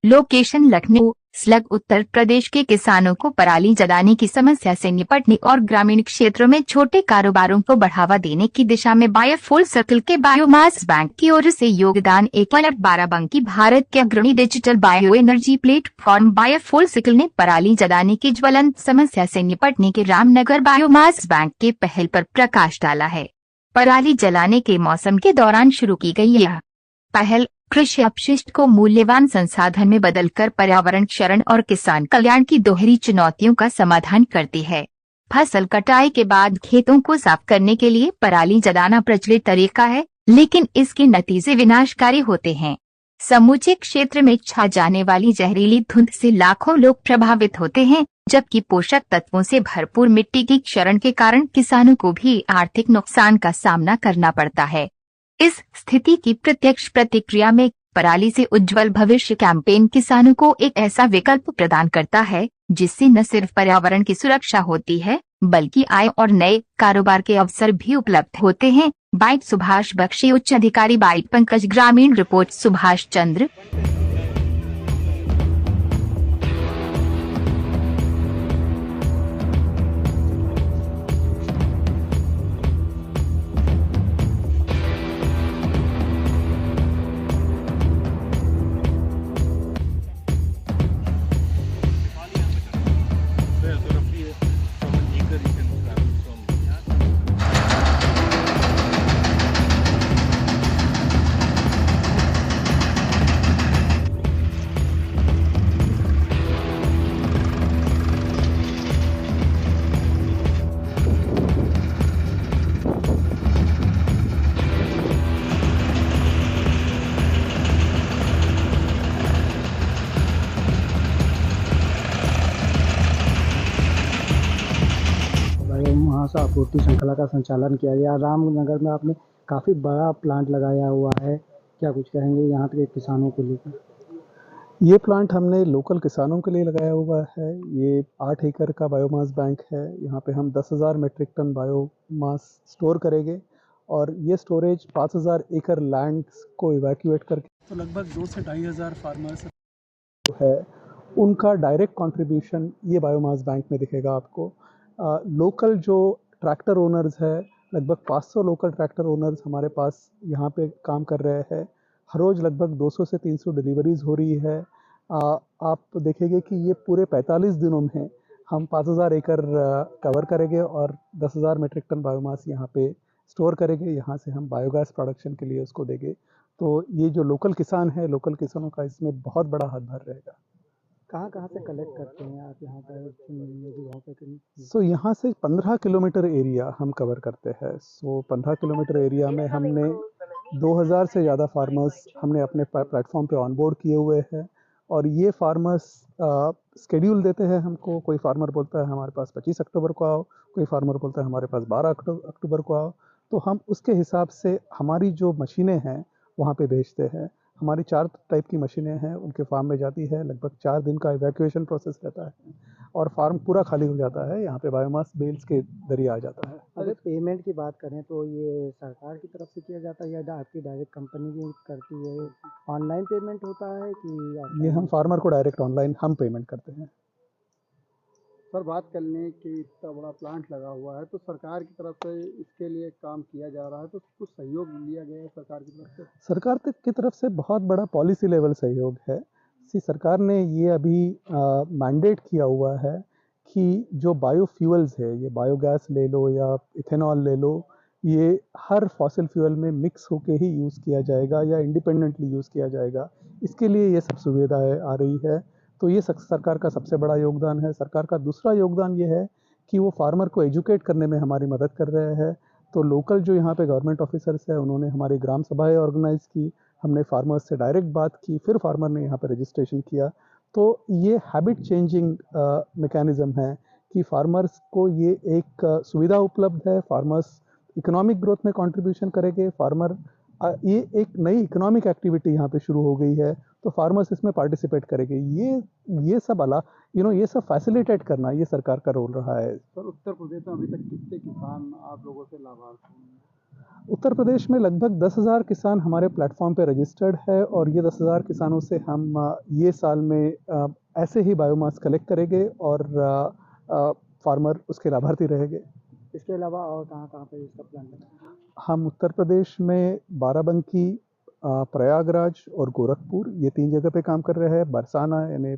Location Lucknow. Slug Uttar Pradesh के किसानों को पराली जलाने की समस्या से निपटने और ग्रामीण क्षेत्रों में छोटे कारोबारों को बढ़ावा देने की दिशा में बायोफ्यूल सर्कल के बायोमास बैंक की ओर से योगदान। 1.12 भारत के अग्रणी digital bio energy platform biofuel circle ने पराली जलाने की ज्वलंत समस्या से निपटने के रामनगर बायोमास बैंक के पहल पर प्रकाश डाला है। पराली जलाने के मौसम के दौरान शुरू की गई यह पहल कृषि अपशिष्ट को मूल्यवान संसाधन में बदलकर पर्यावरण क्षरण और किसान कल्याण की दोहरी चुनौतियों का समाधान करती है। फसल कटाई के बाद खेतों को साफ करने के लिए पराली जलाना प्रचलित तरीका है, लेकिन इसके नतीजे विनाशकारी होते हैं। समूचे क्षेत्र में छा जाने वाली जहरीली धुंध से लाखों लोग प्रभावित होते हैं, जबकि पोषक तत्वों से भरपूर मिट्टी की क्षरण के कारण किसानों को भी आर्थिक नुकसान का सामना करना पड़ता है। इस स्थिति की प्रत्यक्ष प्रतिक्रिया में पराली से उज्जवल भविष्य कैंपेन किसानों को एक ऐसा विकल्प प्रदान करता है जिससे न सिर्फ पर्यावरण की सुरक्षा होती है, बल्कि आय और नए कारोबार के अवसर भी उपलब्ध होते हैं। बाइट सुभाष बख्शी, उच्च अधिकारी बाइट पंकज। ग्रामीण रिपोर्ट सुभाष चंद्र। वहाँ से आपूर्ति श्रृंखला का संचालन किया गया। रामनगर में आपने काफ़ी बड़ा प्लांट लगाया हुआ है, क्या कुछ कहेंगे यहाँ के किसानों को लेकर? ये प्लांट हमने लोकल किसानों के लिए लगाया हुआ है। ये 8 एकड़ का बायोमास बैंक है। यहाँ पे हम 10,000 मीट्रिक टन बायोमास स्टोर करेंगे और ये स्टोरेज 5,000 एकड़ लैंड को इवैक्यूएट करके तो लगभग 2 से 2,500 फार्मर्स है, उनका डायरेक्ट कंट्रीब्यूशन ये बायोमास बैंक में दिखेगा आपको। लोकल जो ट्रैक्टर ओनर्स है, लगभग 500 लोकल ट्रैक्टर ओनर्स हमारे पास यहाँ पे काम कर रहे हैं। हर रोज़ लगभग 200 से 300 डिलीवरीज हो रही है। आप देखेंगे कि ये पूरे 45 दिनों में हम 5,000 एकड़ कवर करेंगे और 10,000 मीट्रिक टन बायोमास यहाँ पे स्टोर करेंगे। यहाँ से हम बायोगैस प्रोडक्शन के लिए उसको देंगे। तो ये जो लोकल किसान है, लोकल किसानों का इसमें बहुत बड़ा हाथ भर रहेगा। कहाँ से कलेक्ट करते हैं आप यहाँ पर? सो यहाँ से 15 किलोमीटर एरिया हम कवर करते हैं। सो 15 किलोमीटर एरिया में हमने 2000 से ज़्यादा फार्मर्स हमने अपने प्लेटफॉर्म पे ऑनबोर्ड किए हुए हैं और ये फार्मर्स स्केड्यूल देते हैं हमको। कोई फार्मर बोलता है हमारे पास 25 अक्टूबर को आओ, कोई फार्मर बोलता है हमारे पास 12 अक्टूबर को आओ। तो हम उसके हिसाब से हमारी जो मशीनें हैं वहाँ पे भेजते हैं। हमारी 4 टाइप की मशीनें हैं, उनके फार्म में जाती है। लगभग 4 दिन का इवैक्यूएशन प्रोसेस रहता है और फार्म पूरा खाली हो जाता है। यहाँ पे बायोमास बेल्स के जरिए आ जाता है। अगर पेमेंट की बात करें तो ये सरकार की तरफ से किया जाता है या आपकी डायरेक्ट कंपनी भी करती है? ऑनलाइन पेमेंट होता है कि ये हम फार्मर को डायरेक्ट ऑनलाइन हम पेमेंट करते हैं। सर, बात कर लें कि इतना बड़ा प्लांट लगा हुआ है तो सरकार की तरफ से इसके लिए काम किया जा रहा है, तो कुछ सहयोग लिया गया है सरकार की तरफ से? सरकार की तरफ से बहुत बड़ा पॉलिसी लेवल सहयोग है। सरकार ने ये अभी मैंडेट किया हुआ है कि जो बायोफ्यूल्स है, ये बायोगैस ले लो या इथेनॉल ले लो, ये हर फॉसिल फ्यूल में मिक्स होके ही यूज़ किया जाएगा या इंडिपेंडेंटली यूज़ किया जाएगा। इसके लिए ये सब सुविधाएं आ रही है। तो ये सरकार का सबसे बड़ा योगदान है। सरकार का दूसरा योगदान ये है कि वो फार्मर को एजुकेट करने में हमारी मदद कर रहे हैं। तो लोकल जो यहाँ पे गवर्नमेंट ऑफिसर्स है, उन्होंने हमारी ग्राम सभाएं ऑर्गेनाइज की, हमने फार्मर्स से डायरेक्ट बात की, फिर फार्मर ने यहाँ पे रजिस्ट्रेशन किया। तो ये हैबिट चेंजिंग मैकेनिज्म है कि फार्मर्स को ये एक सुविधा उपलब्ध है। फार्मर्स इकोनॉमिक ग्रोथ में कंट्रीब्यूशन करेंगे। फार्मर ये एक नई इकोनॉमिक एक्टिविटी यहाँ पे शुरू हो गई है, तो फार्मर्स इसमें पार्टिसिपेट करेंगे। ये सब ये सब फैसिलिटेट करना ये सरकार का रोल रहा है। सर, उत्तर प्रदेश में अभी तक कितने किसान आप लोगों से लाभार्थी हैं? उत्तर प्रदेश में लगभग 10,000 किसान हमारे प्लेटफॉर्म पे रजिस्टर्ड है और ये 10,000 किसानों से हम ये साल में ऐसे ही बायोमास कलेक्ट करेंगे और फार्मर उसके लाभार्थी रहेंगे। इसके अलावा और कहाँ कहाँ पे इसका प्लान है? हम उत्तर प्रदेश में बाराबंकी, प्रयागराज और गोरखपुर ये 3 जगह पे काम कर रहे हैं। बरसाना यानी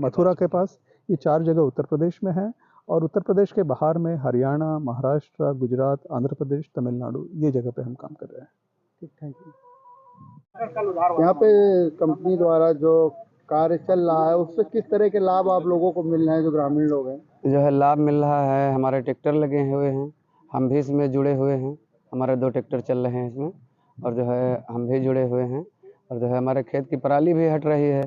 मथुरा के पास, ये 4 जगह उत्तर प्रदेश में है और उत्तर प्रदेश के बाहर में हरियाणा, महाराष्ट्र, गुजरात, आंध्र प्रदेश, तमिलनाडु ये जगह पे हम काम कर रहे हैं। ठीक, थैंक यू। यहाँ पे कंपनी द्वारा जो कार्य चल रहा है उससे किस तरह के लाभ आप लोगों को मिल रहे हैं जो ग्रामीण लोग हैं? जो है लाभ मिल रहा है, हमारे ट्रैक्टर लगे हुए हैं, हम भी इसमें जुड़े हुए हैं। हमारे 2 ट्रैक्टर चल रहे हैं इसमें और जो है हम भी जुड़े हुए हैं और जो है हमारे खेत की पराली भी हट रही है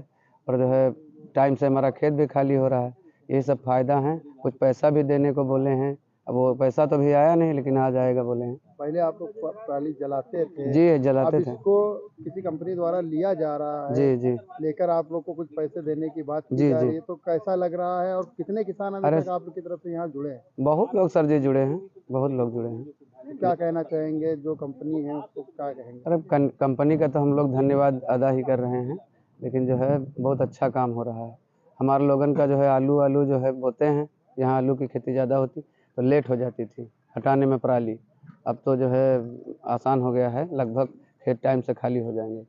और जो है टाइम से हमारा खेत भी खाली हो रहा है। ये सब फ़ायदा हैं। कुछ पैसा भी देने को बोले हैं, अब वो पैसा तो अभी आया नहीं लेकिन आ जाएगा बोले हैं। पहले आप लोग पराली जलाते थे, जी अब जलाते थे। इसको किसी कंपनी द्वारा लिया जा रहा है, जी जी लेकर आप लोग को कुछ पैसे देने की बात की जी जा जी। रही है, तो कैसा लग रहा है और कितने किसान अभी अरे तक आप लोग की तरफ से यहाँ जुड़े हैं? बहुत लोग सर जी जुड़े हैं, बहुत लोग जुड़े हैं। क्या कहना चाहेंगे जो कंपनी है उसको क्या कहेंगे? अरे कंपनी का तो हम लोग धन्यवाद अदा ही कर रहे हैं, लेकिन जो है बहुत अच्छा काम हो रहा है। हमारे लोगन का जो है आलू जो है बोते हैं, यहाँ आलू की खेती ज़्यादा होती तो लेट हो जाती थी हटाने में पराली। अब तो जो है आसान हो गया है, लगभग खेत टाइम से खाली हो जाएंगे।